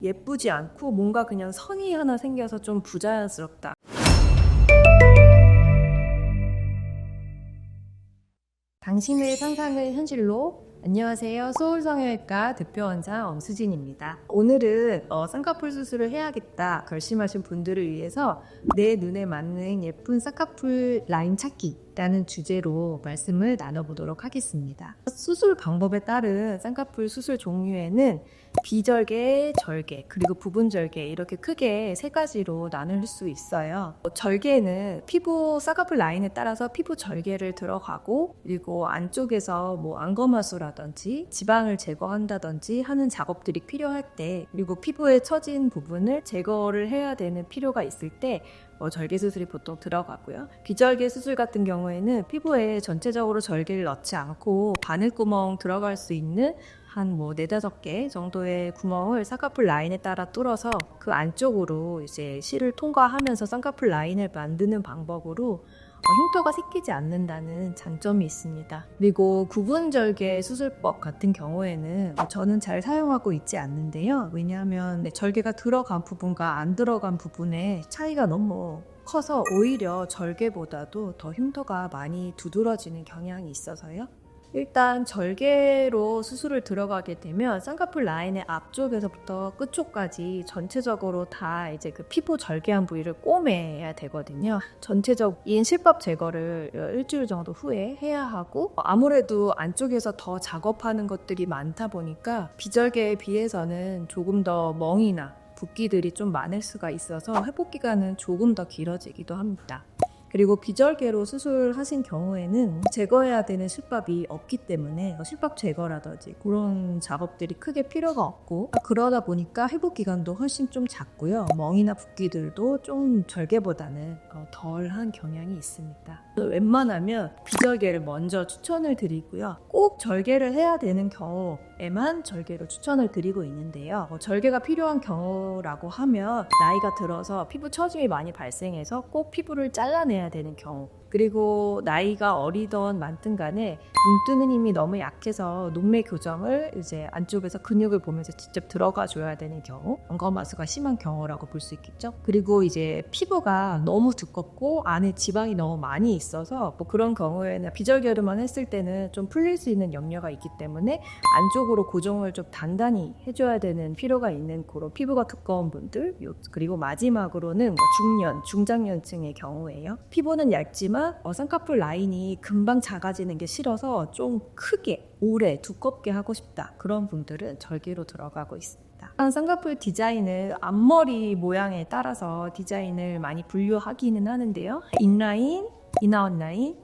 예쁘지 않고 뭔가 그냥 선이 하나 생겨서 좀 부자연스럽다. 당신의 상상을 현실로. 안녕하세요. 서울성형외과 대표원장 엄수진입니다. 오늘은 쌍꺼풀 수술을 해야겠다 결심하신 분들을 위해서 내 눈에 맞는 예쁜 쌍꺼풀 라인 찾기라는 주제로 말씀을 나눠보도록 하겠습니다. 수술 방법에 따른 쌍꺼풀 수술 종류에는 비절개, 절개, 그리고 부분절개 이렇게 크게 세 가지로 나눌 수 있어요. 절개는 피부 쌍꺼풀 라인에 따라서 피부 절개를 들어가고, 그리고 안쪽에서 안검하수라든지 지방을 제거한다든지 하는 작업들이 필요할 때, 그리고 피부에 처진 부분을 제거를 해야 되는 필요가 있을 때 절개 수술이 보통 들어가고요. 비절개 수술 같은 경우에는 피부에 전체적으로 절개를 넣지 않고 바늘구멍 들어갈 수 있는 한 4-5개 정도의 구멍을 쌍꺼풀 라인에 따라 뚫어서 그 안쪽으로 이제 실을 통과하면서 쌍꺼풀 라인을 만드는 방법으로 흉터가 생기지 않는다는 장점이 있습니다. 그리고 구분절개 수술법 같은 경우에는 저는 잘 사용하고 있지 않는데요. 왜냐하면 절개가 들어간 부분과 안 들어간 부분의 차이가 너무 커서 오히려 절개보다도 더 흉터가 많이 두드러지는 경향이 있어서요. 일단 절개로 수술을 들어가게 되면 쌍꺼풀 라인의 앞쪽에서부터 끝쪽까지 전체적으로 다 이제 그 피부 절개한 부위를 꼬매야 되거든요. 전체적인 실밥 제거를 일주일 정도 후에 해야 하고, 아무래도 안쪽에서 더 작업하는 것들이 많다 보니까 비절개에 비해서는 조금 더 멍이나 붓기들이 좀 많을 수가 있어서 회복 기간은 조금 더 길어지기도 합니다. 그리고 비절개로 수술하신 경우에는 제거해야 되는 실밥이 없기 때문에 실밥 제거라든지 그런 작업들이 크게 필요가 없고, 그러다 보니까 회복 기간도 훨씬 좀 작고요. 멍이나 붓기들도 좀 절개보다는 덜한 경향이 있습니다. 웬만하면 비절개를 먼저 추천을 드리고요. 꼭 절개를 해야 되는 경우에만 절개로 추천을 드리고 있는데요. 절개가 필요한 경우라고 하면 나이가 들어서 피부 처짐이 많이 발생해서 꼭 피부를 잘라내야 되는 경우, 그리고 나이가 어리던 많든 간에 눈 뜨는 힘이 너무 약해서 눈매 교정을 이제 안쪽에서 근육을 보면서 직접 들어가 줘야 되는 경우, 안검하수가 심한 경우라고 볼 수 있겠죠. 그리고 이제 피부가 너무 두껍고 안에 지방이 너무 많이 있어서 그런 경우에는 비절개로만 했을 때는 좀 풀릴 수 있는 염려가 있기 때문에 안쪽으로 고정을 좀 단단히 해줘야 되는 필요가 있는 그런 피부가 두꺼운 분들, 그리고 마지막으로는 중년, 중장년층의 경우에요. 피부는 얇지만 쌍꺼풀 라인이 금방 작아지는 게 싫어서 좀 크게, 오래, 두껍게 하고 싶다. 그런 분들은 절개로 들어가고 있습니다. 쌍꺼풀 디자인은 앞머리 모양에 따라서 디자인을 많이 분류하기는 하는데요. 인라인, 인아웃라인,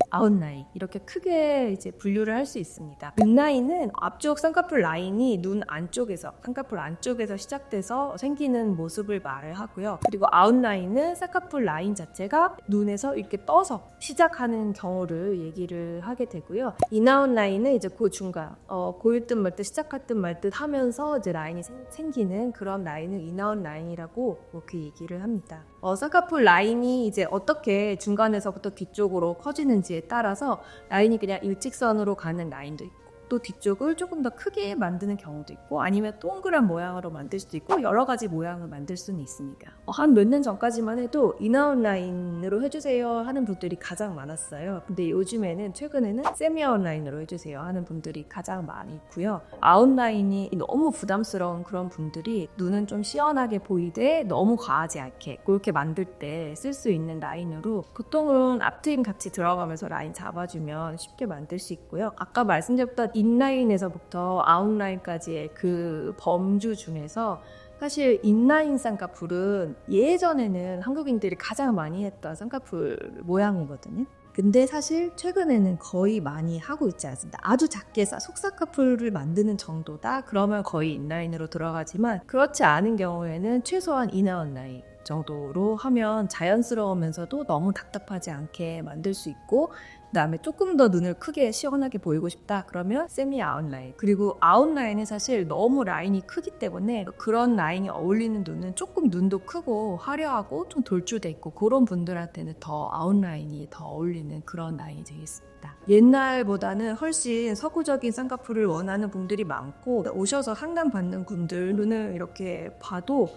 아웃라인 이렇게 크게 이제 분류를 할 수 있습니다. 인라인은 앞쪽 쌍꺼풀 라인이 눈 안쪽에서, 쌍꺼풀 안쪽에서 시작돼서 생기는 모습을 말을 하고요. 그리고 아웃라인은 쌍꺼풀 라인 자체가 눈에서 이렇게 떠서 시작하는 경우를 얘기를 하게 되고요. 인아웃라인은 이제 그 중간, 고일 듯 말 듯 시작할 듯 말 듯 하면서 이제 라인이 생기는 그런 라인을 인아웃라인이라고 그렇게 얘기를 합니다. 쌍꺼풀 라인이 이제 어떻게 중간에서부터 뒤쪽으로 커지는지에 따라서 라인이 그냥 일직선으로 가는 라인도 있고, 또 뒤쪽을 조금 더 크게 만드는 경우도 있고, 아니면 동그란 모양으로 만들 수도 있고, 여러 가지 모양을 만들 수는 있습니다. 한 몇 년 전까지만 해도 인아웃 라인으로 해주세요 하는 분들이 가장 많았어요. 근데 요즘에는, 최근에는 세미 아웃 라인으로 해주세요 하는 분들이 가장 많이 있고요. 아웃 라인이 너무 부담스러운 그런 분들이 눈은 좀 시원하게 보이되 너무 과하지 않게 그렇게 만들 때 쓸 수 있는 라인으로, 보통은 앞트임 같이 들어가면서 라인 잡아주면 쉽게 만들 수 있고요. 아까 말씀드렸던 인라인에서부터 아웃라인까지의 그 범주 중에서 사실 인라인 쌍꺼풀은 예전에는 한국인들이 가장 많이 했던 쌍꺼풀 모양이거든요. 근데 사실 최근에는 거의 많이 하고 있지 않습니다. 아주 작게 속쌍꺼풀을 만드는 정도다 그러면 거의 인라인으로 들어가지만, 그렇지 않은 경우에는 최소한 인아웃라인 정도로 하면 자연스러우면서도 너무 답답하지 않게 만들 수 있고, 그다음에 조금 더 눈을 크게 시원하게 보이고 싶다 그러면 세미 아웃라인. 그리고 아웃라인은 사실 너무 라인이 크기 때문에 그런 라인이 어울리는 눈은 조금 눈도 크고 화려하고 좀 돌출돼 있고 그런 분들한테는 더 아웃라인이 더 어울리는 그런 라인이 되겠습니다. 옛날보다는 훨씬 서구적인 쌍꺼풀을 원하는 분들이 많고 오셔서 상담 받는 분들 눈을 이렇게 봐도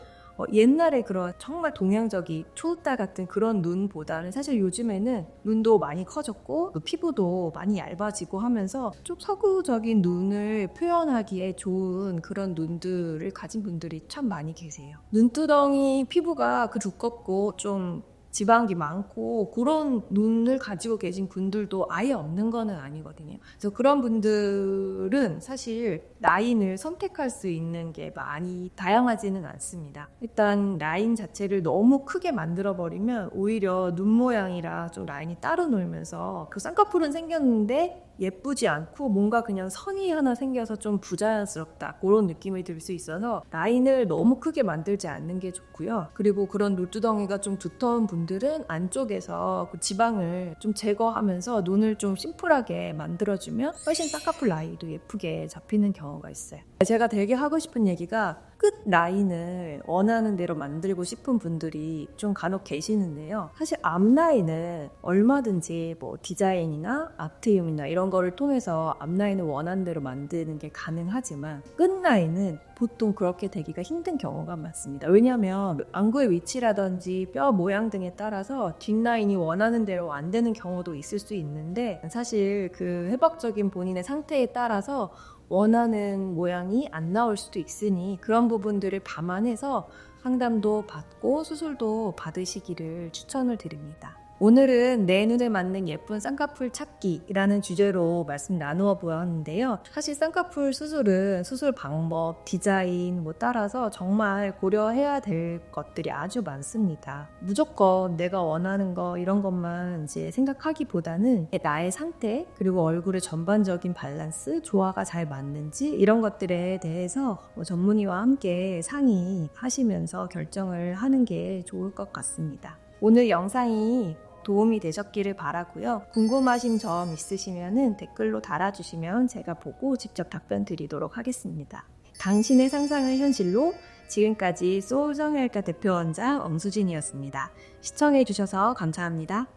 옛날에 그런 정말 동양적인 초우따 같은 그런 눈보다는 사실 요즘에는 눈도 많이 커졌고 피부도 많이 얇아지고 하면서 좀 서구적인 눈을 표현하기에 좋은 그런 눈들을 가진 분들이 참 많이 계세요. 눈두덩이 피부가 두껍고 좀 지방이 많고 그런 눈을 가지고 계신 분들도 아예 없는 거는 아니거든요. 그래서 그런 분들은 사실 라인을 선택할 수 있는 게 많이 다양하지는 않습니다. 일단 라인 자체를 너무 크게 만들어 버리면 오히려 눈 모양이랑 좀 라인이 따로 놀면서 그 쌍꺼풀은 생겼는데 예쁘지 않고 뭔가 그냥 선이 하나 생겨서 좀 부자연스럽다 그런 느낌이 들 수 있어서 라인을 너무 크게 만들지 않는 게 좋고요. 그리고 그런 눈두덩이가 좀 두터운 분들은 안쪽에서 그 지방을 좀 제거하면서 눈을 좀 심플하게 만들어주면 훨씬 쌍꺼풀 라인도 예쁘게 잡히는 경우가 있어요. 제가 되게 하고 싶은 얘기가 끝 라인을 원하는 대로 만들고 싶은 분들이 좀 간혹 계시는데요. 사실 앞 라인은 얼마든지 뭐 디자인이나 아트움이나 이런 거를 통해서 앞 라인을 원하는 대로 만드는 게 가능하지만 끝 라인은 보통 그렇게 되기가 힘든 경우가 많습니다. 왜냐하면 안구의 위치라든지 뼈 모양 등에 따라서 뒷라인이 원하는 대로 안 되는 경우도 있을 수 있는데 사실 그 해박적인 본인의 상태에 따라서 원하는 모양이 안 나올 수도 있으니 그런 부분들을 감안해서 상담도 받고 수술도 받으시기를 추천을 드립니다. 오늘은 내 눈에 맞는 예쁜 쌍꺼풀 찾기라는 주제로 말씀 나누어 보았는데요. 사실 쌍꺼풀 수술은 수술 방법, 디자인 따라서 정말 고려해야 될 것들이 아주 많습니다. 무조건 내가 원하는 거 이런 것만 이제 생각하기보다는 나의 상태 그리고 얼굴의 전반적인 밸런스, 조화가 잘 맞는지 이런 것들에 대해서 전문의와 함께 상의하시면서 결정을 하는 게 좋을 것 같습니다. 오늘 영상이 도움이 되셨기를 바라고요. 궁금하신 점 있으시면 댓글로 달아주시면 제가 보고 직접 답변 드리도록 하겠습니다. 당신의 상상을 현실로 지금까지 소울정형외과 대표원장 엄수진이었습니다. 시청해주셔서 감사합니다.